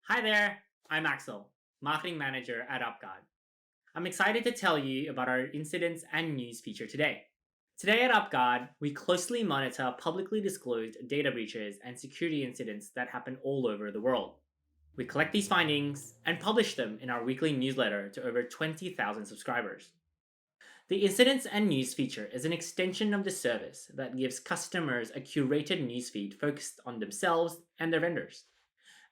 Hi there, I'm Axel, Marketing Manager at UpGuard. I'm excited to tell you about our incidents and news feature today. Today at UpGuard, we closely monitor publicly disclosed data breaches and security incidents that happen all over the world. We collect these findings and publish them in our weekly newsletter to over 20,000 subscribers. The Incidents and News feature is an extension of the service that gives customers a curated newsfeed focused on themselves and their vendors.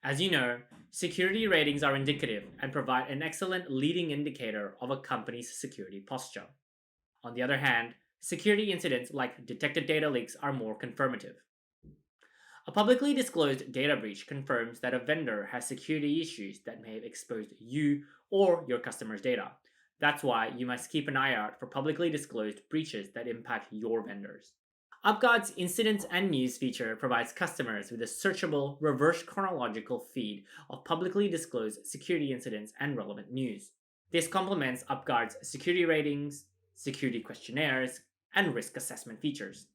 As you know, security ratings are indicative and provide an excellent leading indicator of a company's security posture. On the other hand, security incidents like detected data leaks are more confirmative. A publicly disclosed data breach confirms that a vendor has security issues that may have exposed you or your customers' data. That's why you must keep an eye out for publicly disclosed breaches that impact your vendors. UpGuard's Incidents and News feature provides customers with a searchable, reverse chronological feed of publicly disclosed security incidents and relevant news. This complements UpGuard's security ratings, security questionnaires, and risk assessment features.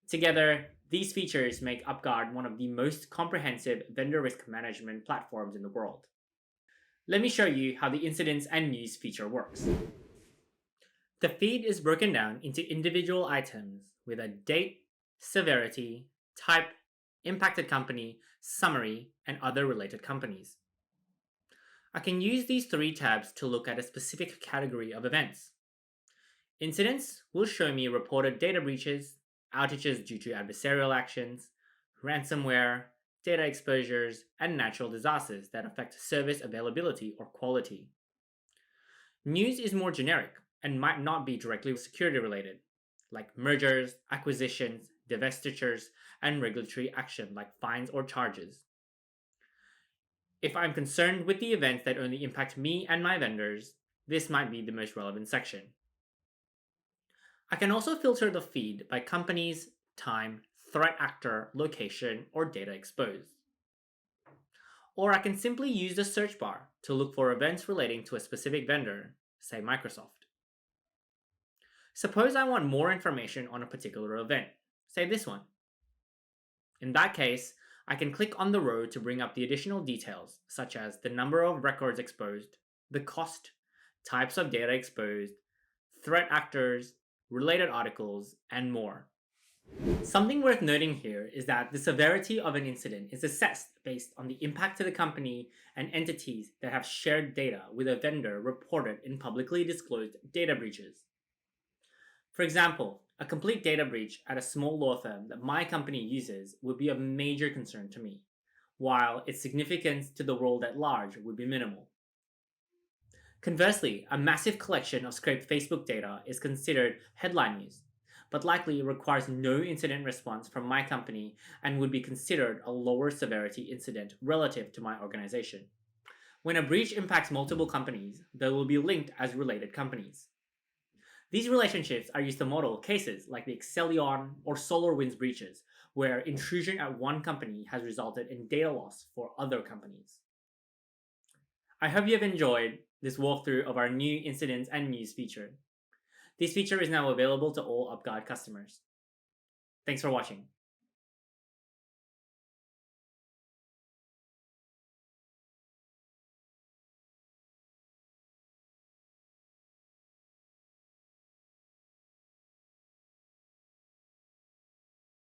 Together, these features make UpGuard one of the most comprehensive vendor risk management platforms in the world. Let me show you how the Incidents and News feature works. The feed is broken down into individual items with a date, severity, type, impacted company, summary, and other related companies. I can use these three tabs to look at a specific category of events. Incidents will show me reported data breaches, outages due to adversarial actions, ransomware, data exposures, and natural disasters that affect service availability or quality. News is more generic and might not be directly security related, like mergers, acquisitions, divestitures, and regulatory action like fines or charges. If I'm concerned with the events that only impact me and my vendors, this might be the most relevant section. I can also filter the feed by companies, time, threat actor, location, or data exposed. Or I can simply use the search bar to look for events relating to a specific vendor, say Microsoft. Suppose I want more information on a particular event, say this one. In that case, I can click on the row to bring up the additional details, such as the number of records exposed, the cost, types of data exposed, threat actors, related articles, and more. Something worth noting here is that the severity of an incident is assessed based on the impact to the company and entities that have shared data with a vendor reported in publicly disclosed data breaches. For example, a complete data breach at a small law firm that my company uses would be of major concern to me, while its significance to the world at large would be minimal. Conversely, a massive collection of scraped Facebook data is considered headline news, but likely requires no incident response from my company and would be considered a lower severity incident relative to my organization. When a breach impacts multiple companies, they will be linked as related companies. These relationships are used to model cases like the Excellion or SolarWinds breaches, where intrusion at one company has resulted in data loss for other companies. I hope you have enjoyed this walkthrough of our new Incidents and News feature. This feature is now available to all UpGuard customers. Thanks for watching.